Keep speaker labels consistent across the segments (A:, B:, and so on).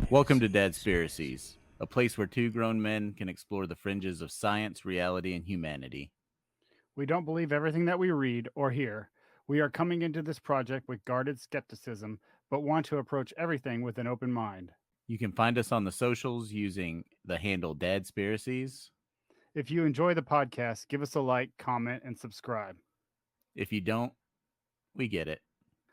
A: Welcome to Dadspiracies, a place where two grown men can explore the fringes of science, reality, and humanity.
B: We don't believe everything that we read or hear. We are coming into this project with guarded skepticism, but want to approach everything with an open mind.
A: You can find us on the socials using the handle Dadspiracies.
B: If you enjoy the podcast, give us a like, comment, and subscribe.
A: If you don't, we get it.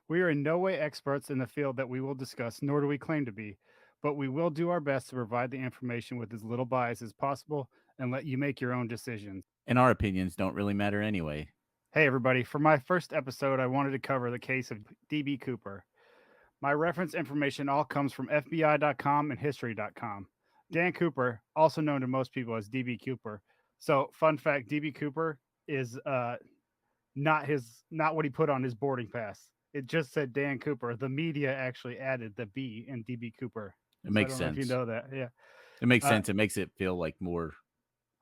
B: We are in no way experts in the field that we will discuss, nor do we claim to be, but we will do our best to provide the information with as little bias as possible and let you make your own decisions.
A: And our opinions don't really matter anyway.
B: Hey, everybody, for my first episode, I wanted to cover the case of D.B. Cooper. My reference information all comes from FBI.com and History.com. Dan Cooper, also known to most people as DB Cooper. So, fun fact: DB Cooper is not what he put on his boarding pass. It just said Dan Cooper. The media actually added the B in DB Cooper.
A: It
B: So I
A: makes
B: don't know if you
A: sense.
B: know that. Yeah,
A: It makes
B: uh,
A: sense. It makes it feel like more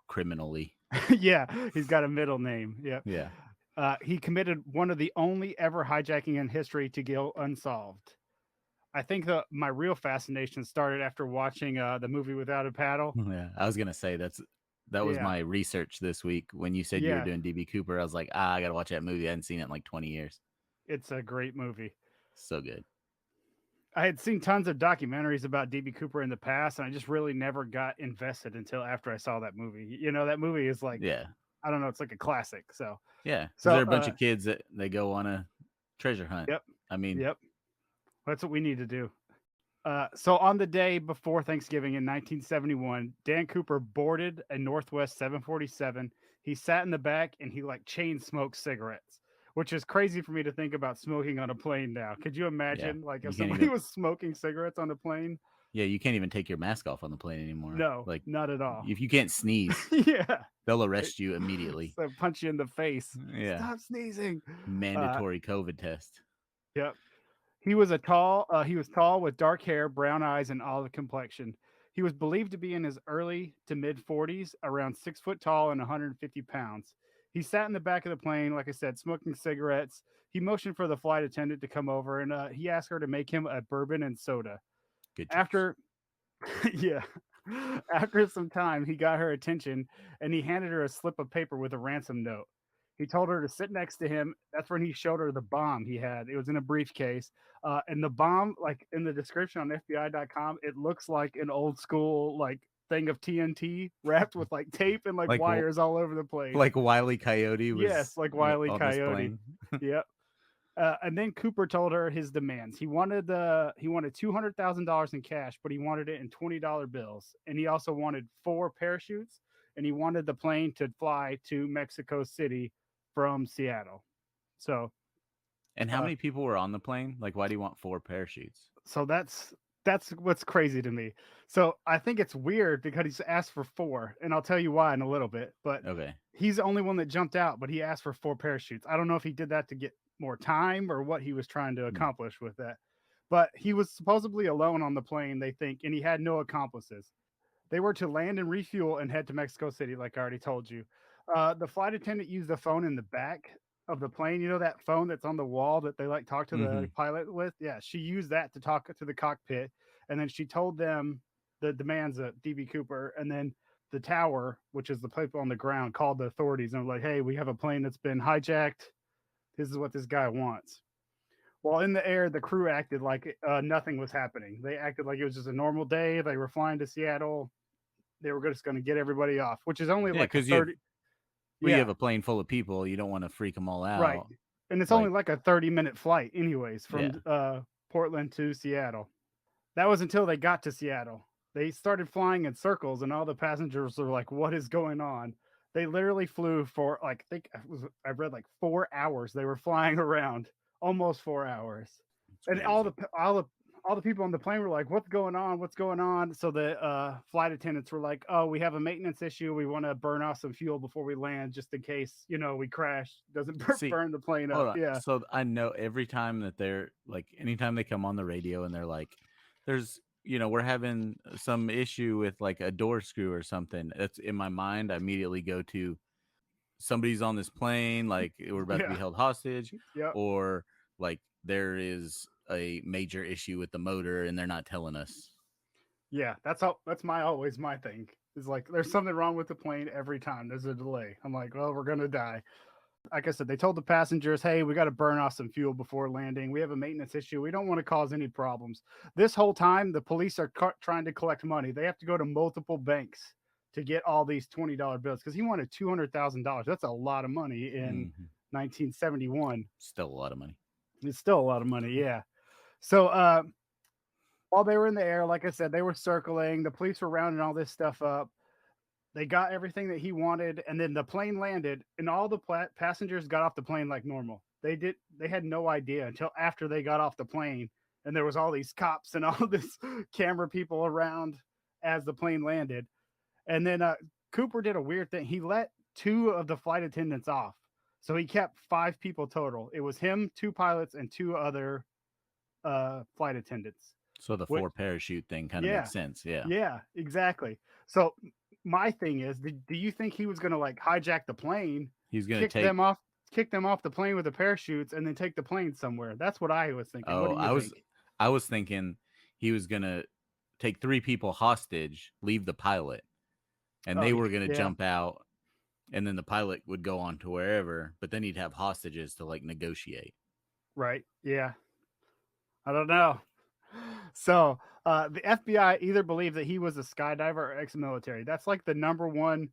A: criminally.
B: yeah, he's got a middle name. Yeah,
A: Yeah.
B: he committed one of the only ever hijacking in history to go unsolved. I think my real fascination started after watching the movie Without a Paddle.
A: Yeah. I was gonna say that was
B: Yeah,
A: my research this week. When you said you were
B: yeah,
A: doing DB Cooper, I was like, I gotta watch that movie. I hadn't seen it in like 20 years.
B: it's a great movie.
A: So good.
B: I had seen tons of documentaries about DB Cooper in the past, and I just really never got invested until after I saw that movie. You know, that movie is like,
A: Yeah.
B: I don't know, it's like a classic.
A: Yeah, because
B: So
A: they're a bunch of kids that they go on a treasure hunt.
B: yep,
A: I mean,
B: yep, that's what we need to do. So on the day before Thanksgiving in 1971, Dan Cooper boarded a Northwest 747. He sat in the back and he like chain smoked cigarettes, which is crazy for me to think about smoking on a plane now. Could you
A: yeah,
B: imagine like if
A: you can't
B: somebody
A: even.
B: was smoking cigarettes on the plane?
A: Yeah, you can't even take your mask off on the plane anymore.
B: No,
A: Like,
B: not at all.
A: if you can't sneeze,
B: Yeah.
A: they'll arrest you immediately.
B: So punch you in the face.
A: Yeah,
B: Stop sneezing. Uh,
A: mandatory COVID test.
B: yep. He was tall with dark hair, brown eyes, and olive complexion. He was believed to be in his early to mid 40s, around 6 foot tall and 150 pounds. He sat in the back of the plane, like I said, smoking cigarettes. He motioned for the flight attendant to come over and he asked her to make him a bourbon and soda.
A: Good choice.
B: After, yeah, after some time, he got her attention and he handed her a slip of paper with a ransom note. He told her to sit next to him. That's when he showed her the bomb he had. It was in a briefcase. And the bomb, like in the description on FBI.com, it looks like an old school like thing of TNT wrapped with like tape and like
A: Like,
B: wires all over the place.
A: like Wile E. Coyote
B: Yes,
A: was
B: like Wile E.
A: on this
B: Coyote.
A: plane.
B: Yep. And then Cooper told her his demands. He wanted $200,000 in cash, but he wanted it in $20 bills, and he also wanted 4 parachutes, and he wanted the plane to fly to Mexico City from Seattle. So,
A: And how
B: uh,
A: many people were on the plane? Like, why do you want 4 parachutes?
B: so that's what's crazy to me. So I think it's weird because he's asked for 4, and I'll tell you why in a little bit. But
A: Okay.
B: he's the only one that jumped out, but he asked for 4 parachutes. I don't know if he did that to get more time or what he was trying to
A: Hmm.
B: accomplish with that. But he was supposedly alone on the plane, they think, and he had no accomplices. They were to land and refuel and head to Mexico City, like I already told you. The flight attendant used the phone in the back of the plane. You know that phone that's on the wall that they like talk to
A: Mm-hmm.
B: the pilot with? Yeah, she used that to talk to the cockpit, and then she told them the demands of DB Cooper, and then the tower, which is the people on the ground, called the authorities and were like, "Hey, we have a plane that's been hijacked. This is what this guy wants." While in the air, the crew acted like nothing was happening. They acted like it was just a normal day. They were flying to Seattle. They were just going to get everybody off, which is only
A: Yeah,
B: like a
A: because you have
B: 30.
A: well, you have
B: Yeah,
A: a plane full of people. You don't want to freak them all
B: right.
A: out.
B: And it's only
A: Like,
B: like a 30-minute flight, anyways, from
A: yeah.
B: Portland to Seattle. That was until they got to Seattle. They started flying in circles, and all the passengers were like, "What is going on?" They literally flew for like I read like 4 hours. They were flying around, almost 4 hours,
A: It's
B: and
A: crazy.
B: all the people on the plane were like, "What's going on? What's going on?" So the flight attendants were like, "Oh, we have a maintenance issue. We want to burn off some fuel before we land, just in case we crash. Doesn't
A: See,
B: burn the plane
A: hold
B: up."
A: on.
B: Yeah,
A: So I know every time that they're like, anytime they come on the radio and they're like, there's, we're having some issue with like a door screw or something. That's in my mind. I immediately go to somebody's on this plane, like we're about to be
B: yeah,
A: held hostage,
B: yep.
A: or like there is a major issue with the motor and they're not telling us.
B: Yeah, that's always my thing. Is like there's something wrong with the plane every time there's a delay. I'm like, well, we're gonna die. Like I said, they told the passengers, hey, we got to burn off some fuel before landing. We have a maintenance issue. We don't want to cause any problems. This whole time, the police are trying to collect money. They have to go to multiple banks to get all these $20 bills because he wanted $200,000. That's a lot of money in
A: Hmm.
B: 1971.
A: Still a lot of money.
B: It's still a lot of money, yeah. So while they were in the air, like I said, they were circling. The police were rounding all this stuff up. They got everything that he wanted, and then the plane landed, and all the passengers got off the plane like normal. They had no idea until after they got off the plane, and there was all these cops and all this camera people around as the plane landed. And then Cooper did a weird thing. He let two of the flight attendants off, so he kept five people total. It was him, two pilots, and two other flight attendants.
A: So the
B: Which,
A: four parachute thing kind of
B: yeah,
A: makes sense. Yeah.
B: yeah, exactly. So my thing is, do you think he was going to like hijack the plane,
A: He's gonna
B: kick
A: take.
B: them off, kick them off the plane with the parachutes, and then take the plane somewhere? That's what I was thinking. What
A: Oh,
B: do you think?
A: I was thinking he was gonna take three people hostage, leave the pilot, and
B: Oh
A: they were gonna
B: yeah,
A: jump out, and then the pilot would go on to wherever, but then he'd have hostages to like negotiate.
B: right. Yeah, I don't know. So the FBI either believed that he was a skydiver or ex-military. That's like the number one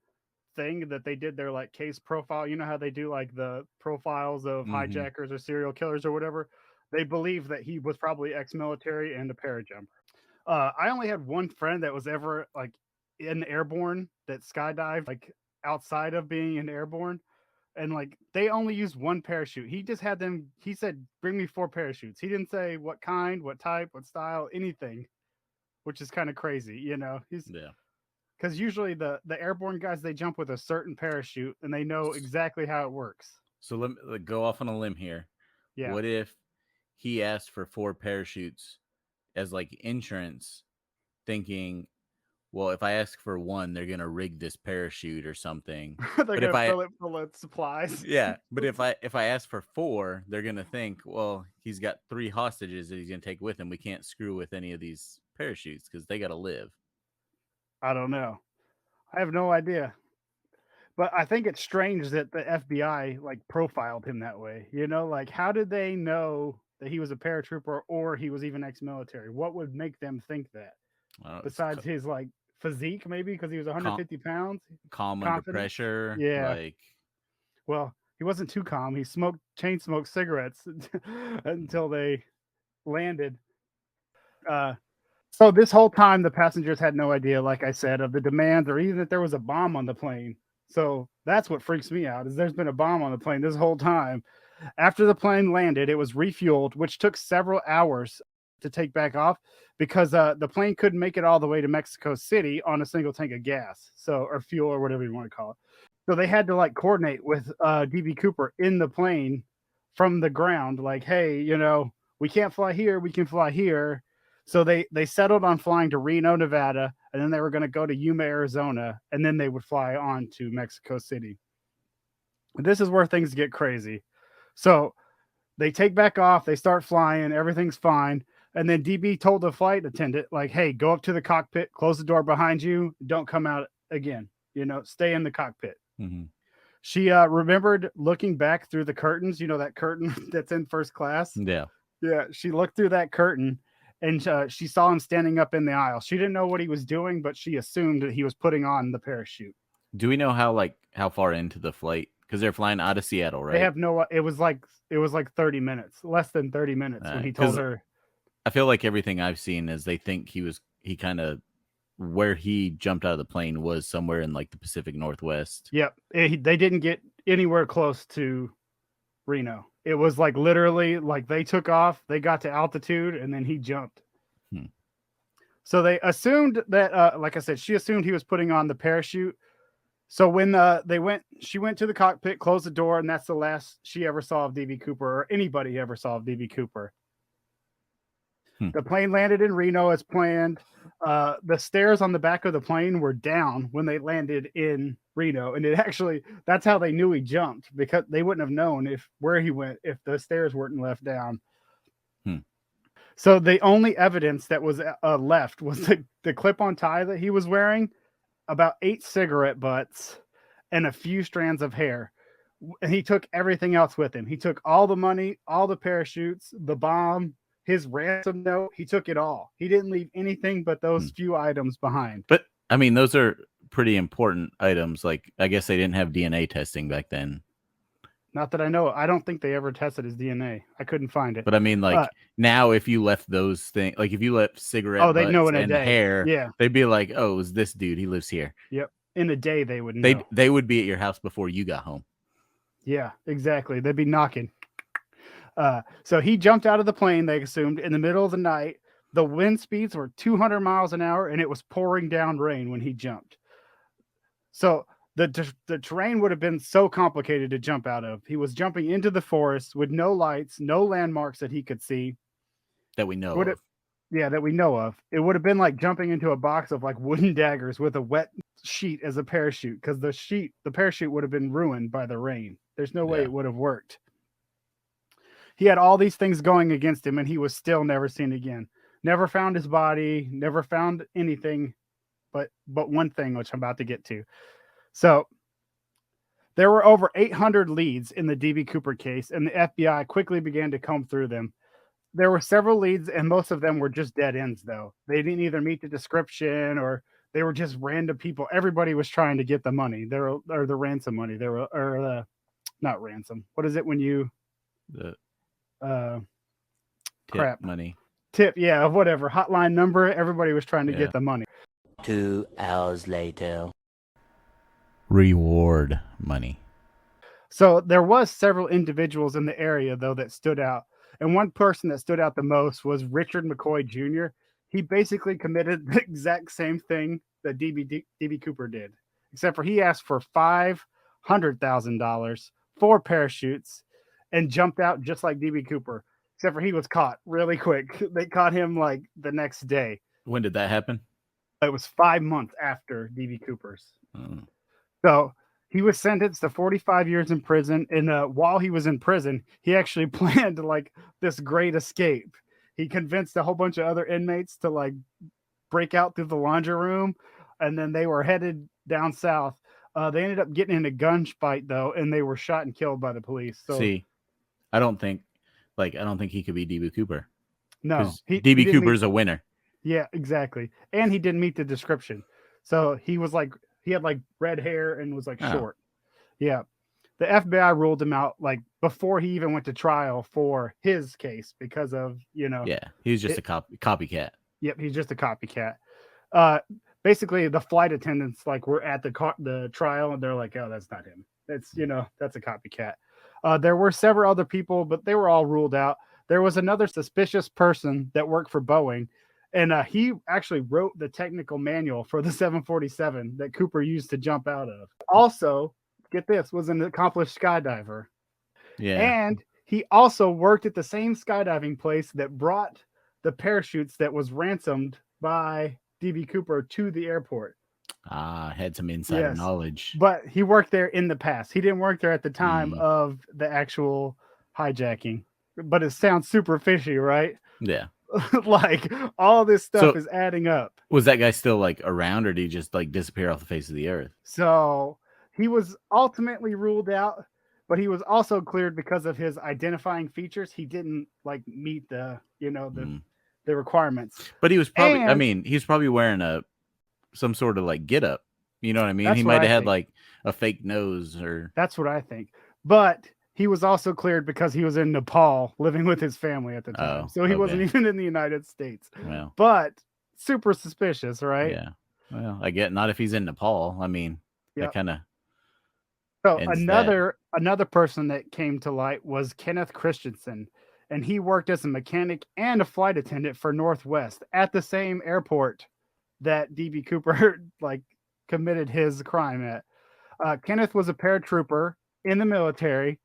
B: thing that they did their like case profile. You know how they do like the profiles of
A: Mm-hmm.
B: hijackers or serial killers or whatever. They believe that he was probably ex-military and a parajumper. I only had one friend that was ever like in airborne that skydived like outside of being in airborne, and like they only used one parachute. He just had them. He said, "Bring me four parachutes." He didn't say what kind, what type, what style, anything, which is kind of crazy. He's
A: Yeah.
B: because usually the airborne guys they jump with a certain parachute and they know exactly how it works.
A: So let me go off on a limb here.
B: Yeah,
A: What if he asked for four parachutes as like insurance, thinking, well, if I ask for one, they're gonna rig this parachute or something.
B: they're
A: But if
B: gonna
A: I
B: fill it full of supplies.
A: yeah, but if I ask for four, they're gonna think, well, he's got three hostages that he's gonna take with him. We can't screw with any of these parachutes because they gotta live.
B: I don't know. I have no idea. But I think it's strange that the FBI like profiled him that way. Like how did they know that he was a paratrooper or he was even ex-military? What would make them think that?
A: It's
B: Besides his like physique, maybe because he was
A: calm,
B: 150 pounds,
A: calm under
B: confidence.
A: pressure.
B: Yeah.
A: Like,
B: Well, he wasn't too calm. He chain smoked cigarettes until they landed. Uh, so this whole time, the passengers had no idea, like I said, of the demands or even that there was a bomb on the plane. So that's what freaks me out is there's been a bomb on the plane this whole time. After the plane landed, it was refueled, which took several hours to take back off because the plane couldn't make it all the way to Mexico City on a single tank of gas, so or fuel or whatever you want to call it. So they had to like coordinate with DB Cooper in the plane from the ground, like, hey, we can't fly here, we can fly here. So they settled on flying to Reno, Nevada, and then they were going to go to Yuma, Arizona, and then they would fly on to Mexico City. This is where things get crazy. So they take back off, they start flying, everything's fine. And then DB told the flight attendant, like, hey, go up to the cockpit, close the door behind you, don't come out again. Stay in the cockpit.
A: mm-hmm.
B: She remembered looking back through the curtains, that curtain that's in first class.
A: Yeah.
B: Yeah, she looked through that curtain and she saw him standing up in the aisle. She didn't know what he was doing, but she assumed that he was putting on the parachute.
A: Do we know how far into the flight? Because they're flying out of Seattle,
B: They
A: right?
B: have no. It was like 30 minutes, less than 30 minutes when he told
A: Because
B: her.
A: I feel like everything I've seen is they think he kind of where he jumped out of the plane was somewhere in like the Pacific Northwest.
B: Yep, they didn't get anywhere close to Reno. It was like literally like they took off, they got to altitude, and then he jumped.
A: Hmm.
B: So they assumed that, like I said, she assumed he was putting on the parachute. So when she went to the cockpit, closed the door, and that's the last she ever saw of DB Cooper or anybody ever saw of DB Cooper.
A: Hmm.
B: The plane landed in Reno as planned. The stairs on the back of the plane were down when they landed in Reno, and that's how they knew he jumped because they wouldn't have known where he went if the stairs weren't left down.
A: Hmm.
B: So the only evidence that was left was the clip-on tie that he was wearing, about 8 cigarette butts, and a few strands of hair. And he took everything else with him. He took all the money, all the parachutes, the bomb, his ransom note. He took it all. He didn't leave anything but those few items behind.
A: But I mean, those are pretty important items. Like, I guess they didn't have DNA testing back then.
B: Not that I know. I don't think they ever tested his DNA. I couldn't find it.
A: But I mean, like now, if you left those things, like if you left cigarette
B: they'd know
A: butts
B: in a
A: and
B: day.
A: hair,
B: Yeah.
A: they'd be like, "Oh, it was this dude. He lives here."
B: Yep. In a day, they would know.
A: They would be at your house before you got home.
B: Yeah, exactly. They'd be knocking. So he jumped out of the plane, they assumed, in the middle of the night. The wind speeds were 200 miles an hour, and it was pouring down rain when he jumped. So the terrain would have been so complicated to jump out of. He was jumping into the forest with no lights, no landmarks that he could see.
A: That we know of.
B: Yeah, that we know of. It would have been like jumping into a box of like wooden daggers with a wet sheet as a parachute, because the parachute would have been ruined by the rain. There's no way it would have worked. He had all these things going against him, and he was still never seen again. Never found his body, never found anything, but one thing, which I'm about to get to. So there were over 800 leads in the DB Cooper case, and the FBI quickly began to comb through them. There were several leads, and most of them were just dead ends, though. They didn't either meet the description, or they were just random people. Everybody was trying to get the money, or the ransom money. Not ransom. What is it when you
A: tip money?
B: Tip, yeah, whatever. Hotline number. Everybody was trying to get the money.
C: 2 hours later.
A: Reward money.
B: So there was several individuals in the area, though, that stood out. And one person that stood out the most was Richard McCoy Jr. He basically committed the exact same thing that DB Cooper did, except for he asked for $500,000 for parachutes and jumped out just like DB Cooper, except for he was caught really quick. They caught him like the next day.
A: When did that happen?
B: It was 5 months after DB Cooper's. So he was sentenced to 45 years in prison. And while he was in prison, he actually planned like this great escape. He convinced a whole bunch of other inmates to like break out through the laundry room, and then they were headed down south. They ended up getting in a gunfight though, and they were shot and killed by the police. So
A: see, I don't think he could be DB Cooper.
B: No,
A: DB Cooper's a winner.
B: Yeah, exactly. And he didn't meet the description. So he was like, he had like red hair and was like short. Yeah. The FBI ruled him out like before he even went to trial for his case because of,
A: Yeah, he was just a copycat.
B: Yep, he's just a copycat. Basically, the flight attendants like were at the trial, and they're like, "Oh, that's not him. That's that's a copycat." There were several other people, but they were all ruled out. There was another suspicious person that worked for Boeing, and he actually wrote the technical manual for the 747 that Cooper used to jump out of. Also, get this, was an accomplished skydiver.
A: Yeah.
B: And he also worked at the same skydiving place that brought the parachutes that was ransomed by DB Cooper to the airport.
A: Had some insider knowledge.
B: But he worked there in the past. He didn't work there at the time of the actual hijacking. But it sounds super fishy, right?
A: Yeah.
B: Like all this stuff is adding up.
A: Was that guy still like around, or did he just like disappear off the face of the earth?
B: So he was ultimately ruled out, but he was also cleared because of his identifying features. He didn't like meet the requirements.
A: But he was probably he's probably wearing some sort of like get up. You know what I mean? He might have had like a fake nose or
B: that's what I think. But he was also cleared because he was in Nepal living with his family at the time. So he wasn't even in the United States.
A: Well,
B: but super suspicious, right?
A: Yeah. Well, I get not if he's in Nepal. I mean, that kind of.
B: So another person that came to light was Kenneth Christensen, and he worked as a mechanic and a flight attendant for Northwest at the same airport that DB Cooper like committed his crime at. Kenneth was a paratrooper in the military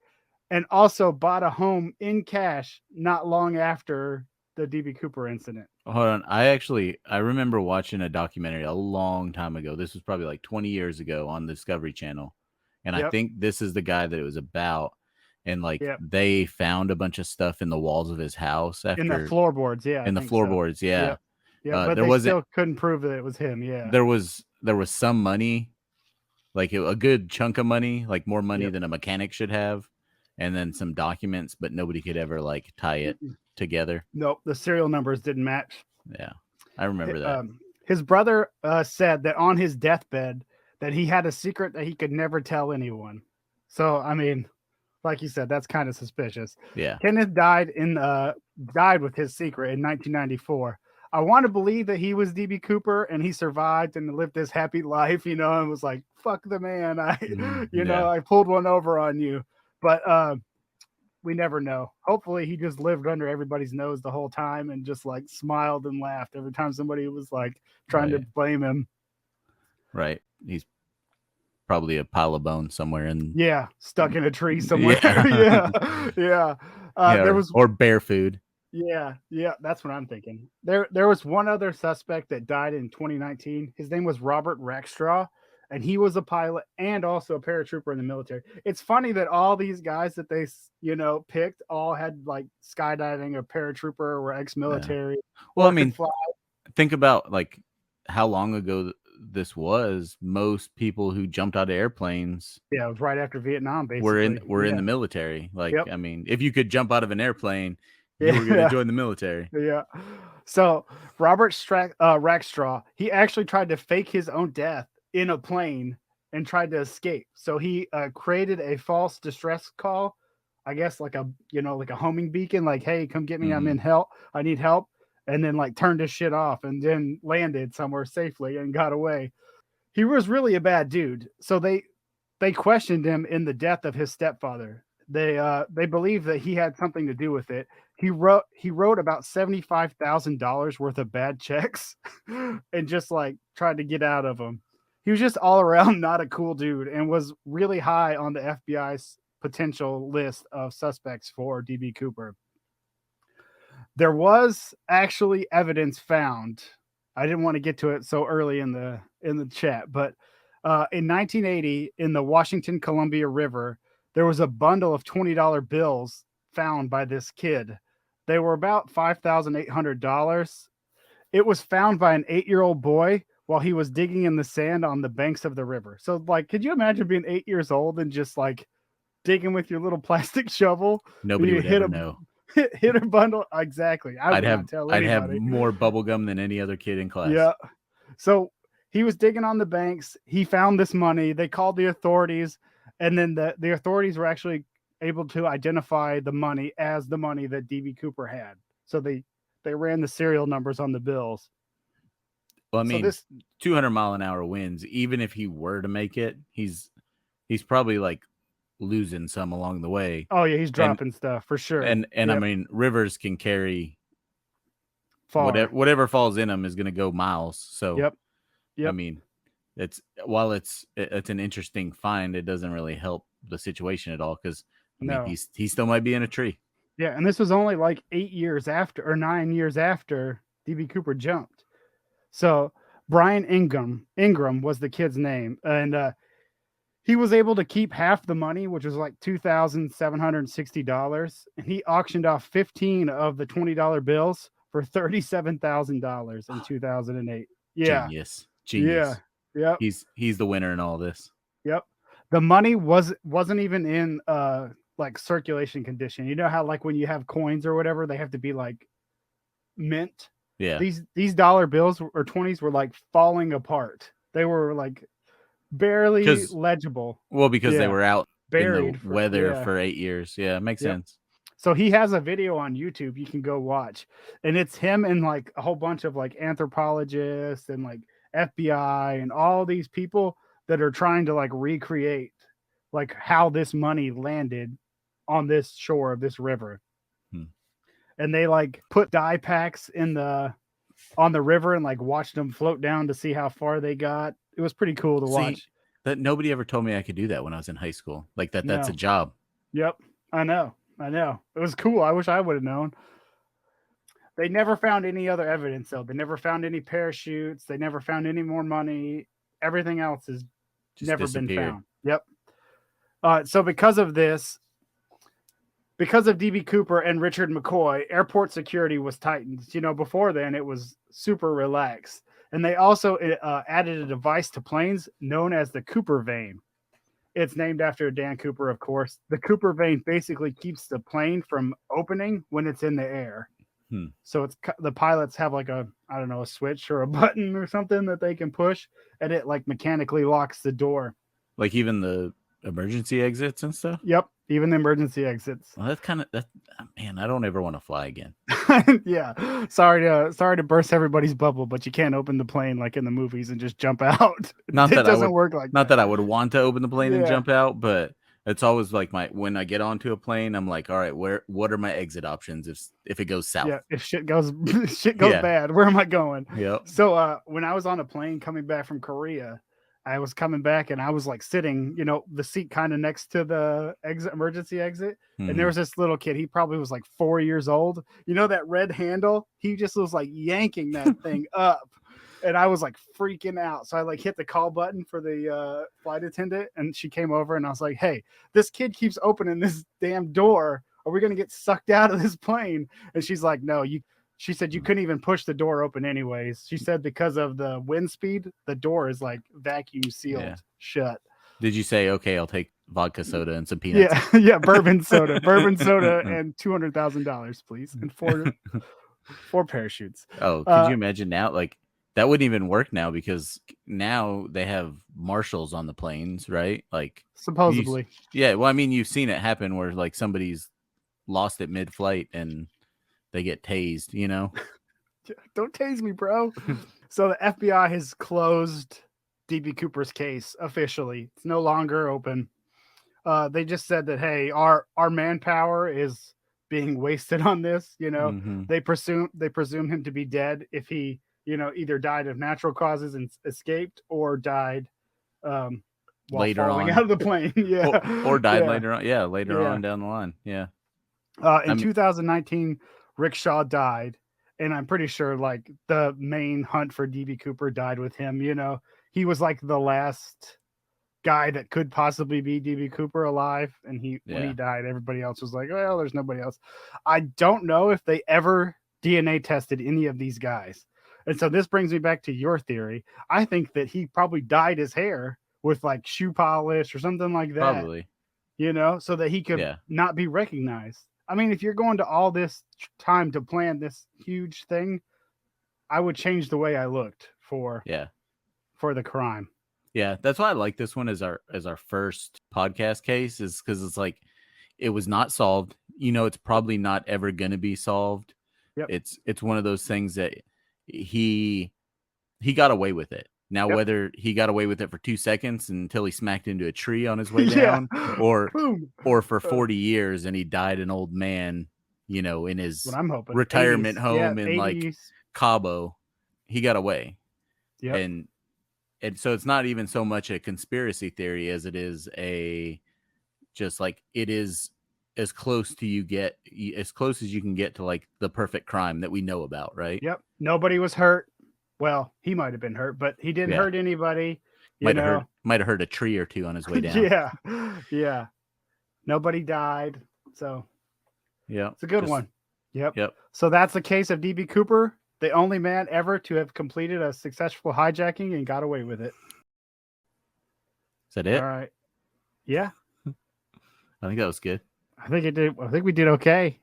B: and also bought a home in cash not long after the DB Cooper incident.
A: Hold on. I remember watching a documentary a long time ago. This was probably like 20 years ago on the Discovery Channel. And I think this is the guy that it was about. and like
B: Yep.
A: they found a bunch of stuff in the walls of his house
B: In the
A: after
B: floorboards, yeah. I
A: in the
B: think so.
A: floorboards. Yeah.
B: Yep. Yeah, but
A: There
B: they
A: wasn't.
B: still couldn't prove that it was him. Yeah.
A: There was some money, like a good chunk of money, like more money
B: Yep.
A: than a mechanic should have, and then some documents, but nobody could ever like tie it together.
B: Nope, the serial numbers didn't match.
A: Yeah, I remember that.
B: His brother said that on his deathbed that he had a secret that he could never tell anyone. So, I mean, like you said, that's kind of suspicious.
A: Yeah.
B: Kenneth died with his secret in 1994. I want to believe that he was DB Cooper and he survived and lived this happy life, and was like, fuck the man. I pulled one over on you. But we never know. Hopefully he just lived under everybody's nose the whole time and just like smiled and laughed every time somebody was like trying to blame him.
A: Right. He's probably a pile of bones somewhere
B: stuck in a tree somewhere. Yeah. There was
A: or bear food.
B: Yeah, that's what I'm thinking. There was one other suspect that died in 2019. His name was Robert Rackstraw, and he was a pilot and also a paratrooper in the military. It's funny that all these guys that they picked all had like skydiving or paratrooper or ex-military.
A: Yeah. Well, I mean, think about like how long ago this was. Most people who jumped out of airplanes,
B: it was right after Vietnam, basically.
A: Were in the military. Like, I mean, if you could jump out of an airplane, you were going to join the military.
B: Yeah. So Robert Rackstraw, he actually tried to fake his own death in a plane and tried to escape. So he created a false distress call, I guess like a homing beacon, like, hey, come get me. I'm in help. I need help. And then like turned his shit off and then landed somewhere safely and got away. He was really a bad dude. So they questioned him in the death of his stepfather. They believe that he had something to do with it. He wrote about $75,000 worth of bad checks and just like tried to get out of them. He was just all around not a cool dude and was really high on the FBI's potential list of suspects for DB Cooper. There was actually evidence found. I didn't want to get to it so early in the chat, but in 1980 in the Washington Columbia River, there was a bundle of $20 bills found by this kid. They were about $5,800. It was found by an 8-year-old boy while he was digging in the sand on the banks of the river. So, like, could you imagine being 8 years old and just like digging with your little plastic shovel?
A: Nobody would ever know.
B: Hit a bundle. Exactly.
A: I'd have more bubble gum than any other kid in class.
B: Yeah. So he was digging on the banks. He found this money. They called the authorities. And then the authorities were actually able to identify the money as the money that DB Cooper had. So they ran the serial numbers on the bills.
A: Well, I mean, 200-mile-an-hour winds, even if he were to make it, he's probably like losing some along the way.
B: Oh yeah, he's dropping stuff for sure.
A: And I mean, rivers can carry whatever falls in them is going to go miles. So
B: yep.
A: I mean, while it's an interesting find, it doesn't really help the situation at all because he still might be in a tree.
B: Yeah, and this was only like 8 years after or 9 years after DB Cooper jumped. So Brian Ingram was the kid's name, and he was able to keep half the money, which was like $2,760, and he auctioned off 15 of the $20 bills for $37,000 in 2008. Yeah,
A: genius.
B: Yeah.
A: He's the winner in all this.
B: Yep. The money wasn't even in like circulation condition. You know how like when you have coins or whatever, they have to be like mint.
A: Yeah.
B: These dollar bills or 20s were like falling apart. They were like barely legible.
A: Well, because they were out
B: buried
A: in the weather for 8 years. Yeah, it makes sense.
B: So he has a video on YouTube you can go watch, and it's him and like a whole bunch of like anthropologists and like FBI and all these people that are trying to like recreate like how this money landed on this shore of this river. And they like put dye packs on the river and like watched them float down to see how far they got. It was pretty cool to watch.
A: That nobody ever told me I could do that when I was in high school. Like that's a job.
B: Yep. I know. It was cool. I wish I would have known. They never found any other evidence, though. They never found any parachutes. They never found any more money. Everything else has never been found. Yep. So because of this, because of DB Cooper and Richard McCoy, airport security was tightened. Before then it was super relaxed. And they also added a device to planes known as the Cooper vane. It's named after Dan Cooper, of course. The Cooper vane basically keeps the plane from opening when it's in the air. So it's the pilots have like a switch or a button or something that they can push, and it like mechanically locks the door.
A: Like even the emergency exits and stuff.
B: Yep, even the emergency exits.
A: Well, man, I don't ever want to fly again.
B: Yeah, sorry to burst everybody's bubble, but you can't open the plane like in the movies and just jump out.
A: Not
B: it
A: that
B: doesn't work like
A: not that I would want to open the plane and
B: Yeah.
A: jump out, but it's always like when I get onto a plane, I'm like, all right, what are my exit options if it goes south?
B: Yeah, if shit goes
A: Yeah.
B: bad, where am I going?
A: Yep.
B: So when I was on a plane coming back from Korea, I was coming back and I was like sitting, the seat kind of next to the emergency exit. And there was this little kid. He probably was like 4 years old. That red handle? He just was like yanking that thing up. And I was like freaking out. So I like hit the call button for the flight attendant, and she came over and I was like, hey, this kid keeps opening this damn door. Are we going to get sucked out of this plane? And she's like, no, she said you couldn't even push the door open anyways. She said because of the wind speed, the door is like vacuum sealed shut.
A: Did you say, okay, I'll take vodka soda and some peanuts?
B: Yeah, yeah, bourbon soda and $200,000, please, and four parachutes.
A: Oh, could you imagine now? Like that wouldn't even work now because now they have marshals on the planes, right? Like
B: supposedly.
A: Yeah, well, I mean, you've seen it happen where like somebody's lost it mid-flight and they get tased,
B: Don't tase me, bro. So the FBI has closed DB Cooper's case officially. It's no longer open. They just said that, hey, our manpower is being wasted on this. They presume him to be dead if he, either died of natural causes and escaped or died while
A: later
B: falling
A: on
B: out of the plane. Yeah,
A: or died later on. Yeah, later on down the line. Yeah.
B: In 2019, Rick Shaw died, and I'm pretty sure like the main hunt for DB Cooper died with him. He was like the last guy that could possibly be DB Cooper alive, and when he died, everybody else was like, well, there's nobody else. I don't know if they ever DNA tested any of these guys, and so this brings me back to your theory. I think that he probably dyed his hair with like shoe polish or something like that.
A: Probably.
B: So that he could not be recognized. I mean, if you're going to all this time to plan this huge thing, I would change the way I looked for the crime.
A: Yeah, that's why I like this one as our first podcast case, is because it's like it was not solved. It's probably not ever going to be solved.
B: Yep.
A: It's one of those things that he got away with it. Now, whether he got away with it for 2 seconds until he smacked into a tree on his way down, or for 40 years and he died an old man, in his retirement
B: 80s.
A: home in
B: 80s.
A: like Cabo, he got away.
B: Yep.
A: And so it's not even so much a conspiracy theory as it is it is as close as you can get to like the perfect crime that we know about, right?
B: Yep. Nobody was hurt. Well, he might have been hurt, but he didn't hurt anybody.
A: Might have hurt a tree or two on his way down.
B: Yeah. Nobody died. So
A: yeah,
B: it's a good one. Yep.
A: Yep.
B: So that's the case of DB Cooper, the only man ever to have completed a successful hijacking and got away with it.
A: Is that it?
B: All right. Yeah.
A: I think that was good.
B: I think we did okay.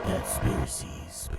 C: Dadspiracies.